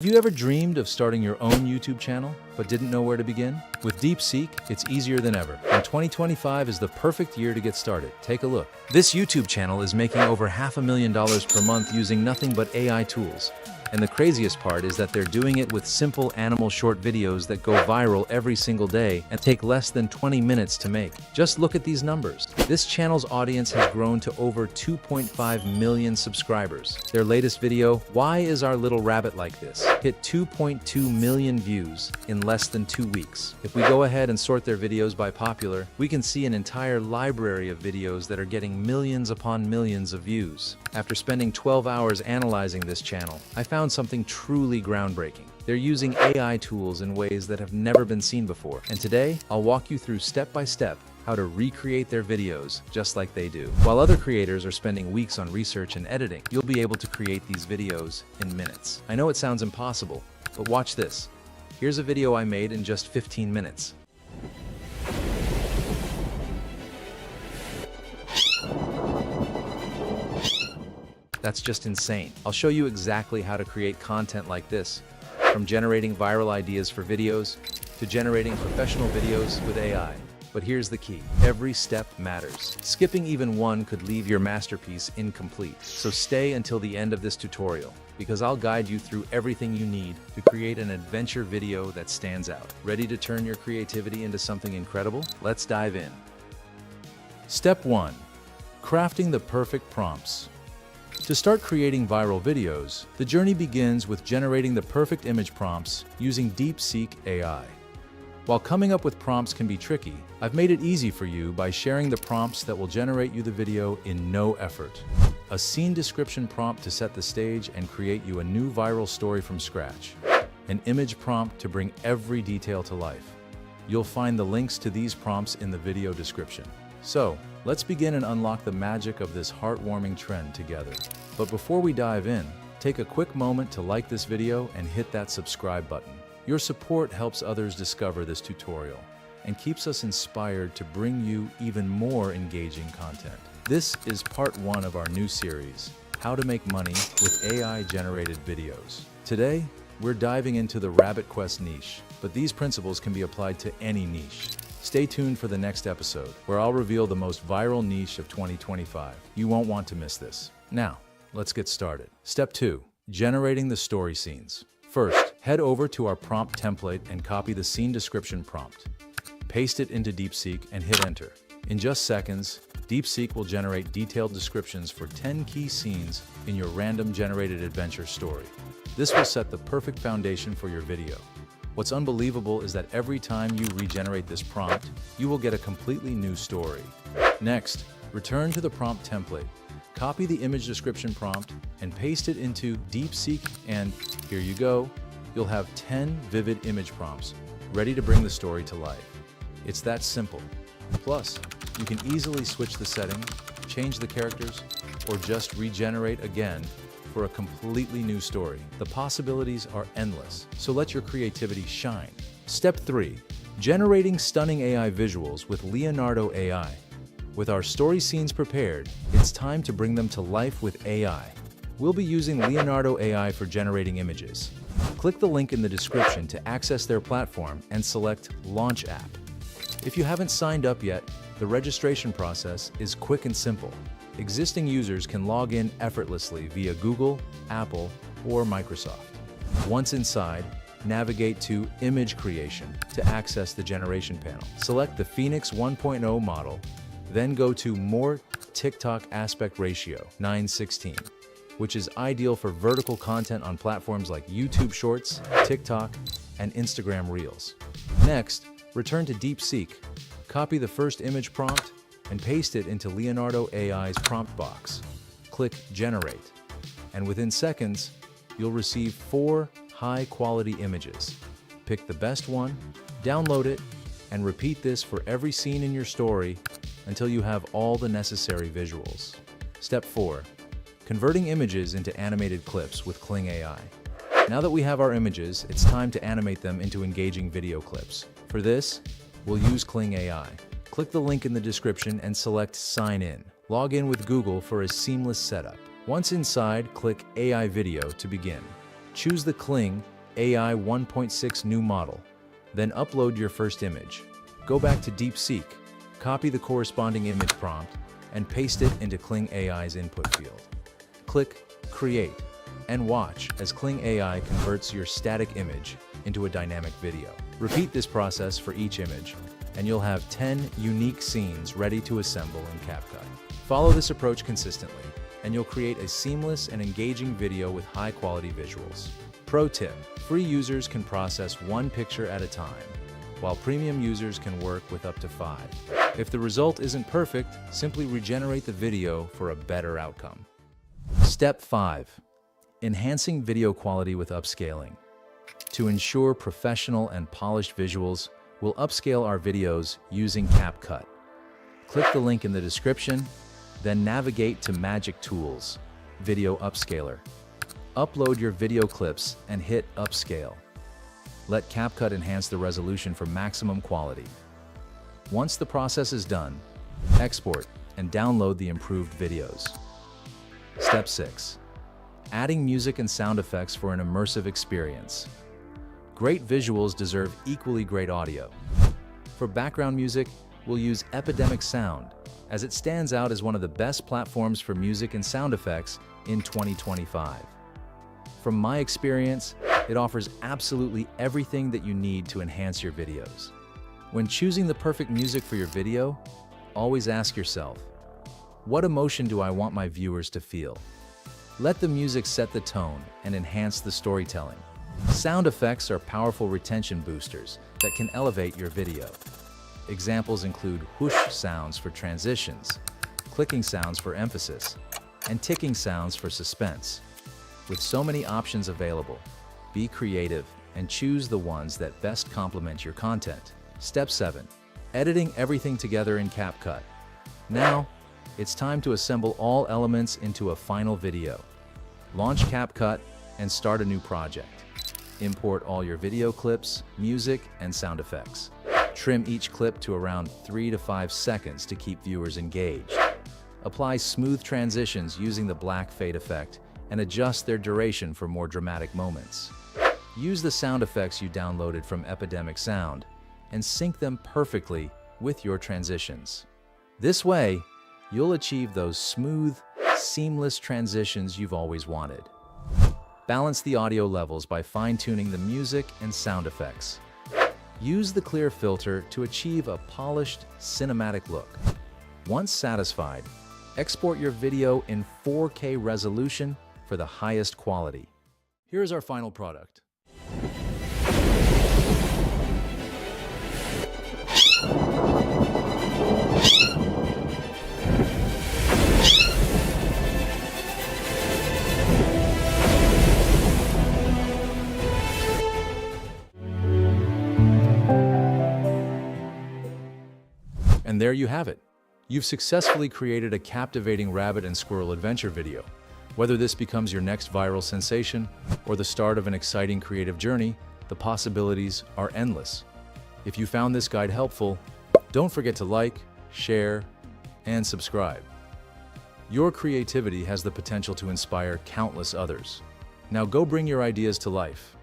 Have you ever dreamed of starting your own YouTube channel, but didn't know where to begin? With DeepSeek, it's easier than ever, and 2025 is the perfect year to get started. Take a look. This YouTube channel is making over $500,000 per month using nothing but AI tools. And the craziest part is that they're doing it with simple animal short videos that go viral every single day and take less than 20 minutes to make. Just look at these numbers. This channel's audience has grown to over 2.5 million subscribers. Their latest video, "Why is Our Little Rabbit Like This?" hit 2.2 million views in less than 2 weeks. If we go ahead and sort their videos by popular, we can see an entire library of videos that are getting millions upon millions of views. After spending 12 hours analyzing this channel, I found something truly groundbreaking. They're using AI tools in ways that have never been seen before. And today, I'll walk you through step by step how to recreate their videos just like they do. While other creators are spending weeks on research and editing, you'll be able to create these videos in minutes. I know it sounds impossible, but watch this. Here's a video I made in just 15 minutes. That's just insane. I'll show you exactly how to create content like this, from generating viral ideas for videos to generating professional videos with AI. But here's the key. Every step matters. Skipping even one could leave your masterpiece incomplete. So stay until the end of this tutorial, because I'll guide you through everything you need to create an adventure video that stands out. Ready to turn your creativity into something incredible? Let's dive in. Step 1. Crafting the perfect prompts. To start creating viral videos, the journey begins with generating the perfect image prompts using DeepSeek AI. While coming up with prompts can be tricky, I've made it easy for you by sharing the prompts that will generate you the video in no effort. A scene description prompt to set the stage and create you a new viral story from scratch. An image prompt to bring every detail to life. You'll find the links to these prompts in the video description. So, let's begin and unlock the magic of this heartwarming trend together. But before we dive in, take a quick moment to like this video and hit that subscribe button. Your support helps others discover this tutorial and keeps us inspired to bring you even more engaging content. This is part 1 of our new series, How to Make Money with AI-Generated Videos. Today, we're diving into the rabbit quest niche, but these principles can be applied to any niche. Stay tuned for the next episode, where I'll reveal the most viral niche of 2025. You won't want to miss this. Now, let's get started. Step 2. Generating the story scenes. First, head over to our prompt template and copy the scene description prompt. Paste it into DeepSeek and hit enter. In just seconds, DeepSeek will generate detailed descriptions for 10 key scenes in your random generated adventure story. This will set the perfect foundation for your video. What's unbelievable is that every time you regenerate this prompt, you will get a completely new story. Next, return to the prompt template. Copy the image description prompt and paste it into DeepSeek, and here you go. You'll have 10 vivid image prompts ready to bring the story to life. It's that simple. Plus, you can easily switch the setting, change the characters, or just regenerate again for a completely new story. The possibilities are endless, so let your creativity shine. Step 3. Generating stunning AI visuals with Leonardo AI. With our story scenes prepared, it's time to bring them to life with AI. We'll be using Leonardo AI for generating images. Click the link in the description to access their platform and select Launch App. If you haven't signed up yet, the registration process is quick and simple. Existing users can log in effortlessly via Google, Apple, or Microsoft. Once inside, navigate to Image Creation to access the generation panel. Select the Phoenix 1.0 model, then go to More TikTok Aspect Ratio 9:16, which is ideal for vertical content on platforms like YouTube Shorts, TikTok, and Instagram Reels. Next, return to DeepSeek, copy the first image prompt, and paste it into Leonardo AI's prompt box. Click Generate, and within seconds, you'll receive 4 high-quality images. Pick the best one, download it, and repeat this for every scene in your story until you have all the necessary visuals. Step 4. Converting images into animated clips with KlingAI. Now that we have our images, it's time to animate them into engaging video clips. For this, we'll use KlingAI. Click the link in the description and select Sign In. Log in with Google for a seamless setup. Once inside, click AI Video to begin. Choose the KlingAI 1.6 new model, then upload your first image. Go back to DeepSeek, copy the corresponding image prompt, and paste it into KlingAI's input field. Click Create, and watch as KlingAI converts your static image into a dynamic video. Repeat this process for each image, and you'll have 10 unique scenes ready to assemble in CapCut. Follow this approach consistently, and you'll create a seamless and engaging video with high-quality visuals. Pro tip: free users can process one picture at a time, while premium users can work with up to 5. If the result isn't perfect, simply regenerate the video for a better outcome. Step 5. Enhancing video quality with upscaling. To ensure professional and polished visuals, we'll upscale our videos using CapCut. Click the link in the description, then navigate to Magic Tools, Video Upscaler. Upload your video clips and hit Upscale. Let CapCut enhance the resolution for maximum quality. Once the process is done, export and download the improved videos. Step 6. Adding music and sound effects for an immersive experience. Great visuals deserve equally great audio. For background music, we'll use EpidemicSound, as it stands out as one of the best platforms for music and sound effects in 2025. From my experience, it offers absolutely everything that you need to enhance your videos. When choosing the perfect music for your video, always ask yourself, what emotion do I want my viewers to feel? Let the music set the tone and enhance the storytelling. Sound effects are powerful retention boosters that can elevate your video. Examples include whoosh sounds for transitions, clicking sounds for emphasis, and ticking sounds for suspense. With so many options available, be creative and choose the ones that best complement your content. Step 7. Editing everything together in CapCut. Now, it's time to assemble all elements into a final video. Launch CapCut and start a new project. Import all your video clips, music, and sound effects. Trim each clip to around 3 to 5 seconds to keep viewers engaged. Apply smooth transitions using the black fade effect and adjust their duration for more dramatic moments. Use the sound effects you downloaded from EpidemicSound and sync them perfectly with your transitions. This way, you'll achieve those smooth, seamless transitions you've always wanted. Balance the audio levels by fine-tuning the music and sound effects. Use the clear filter to achieve a polished, cinematic look. Once satisfied, export your video in 4K resolution for the highest quality. Here's our final product. And there you have it. You've successfully created a captivating rabbit and squirrel adventure video. Whether this becomes your next viral sensation or the start of an exciting creative journey, the possibilities are endless. If you found this guide helpful, don't forget to like, share, and subscribe. Your creativity has the potential to inspire countless others. Now go bring your ideas to life.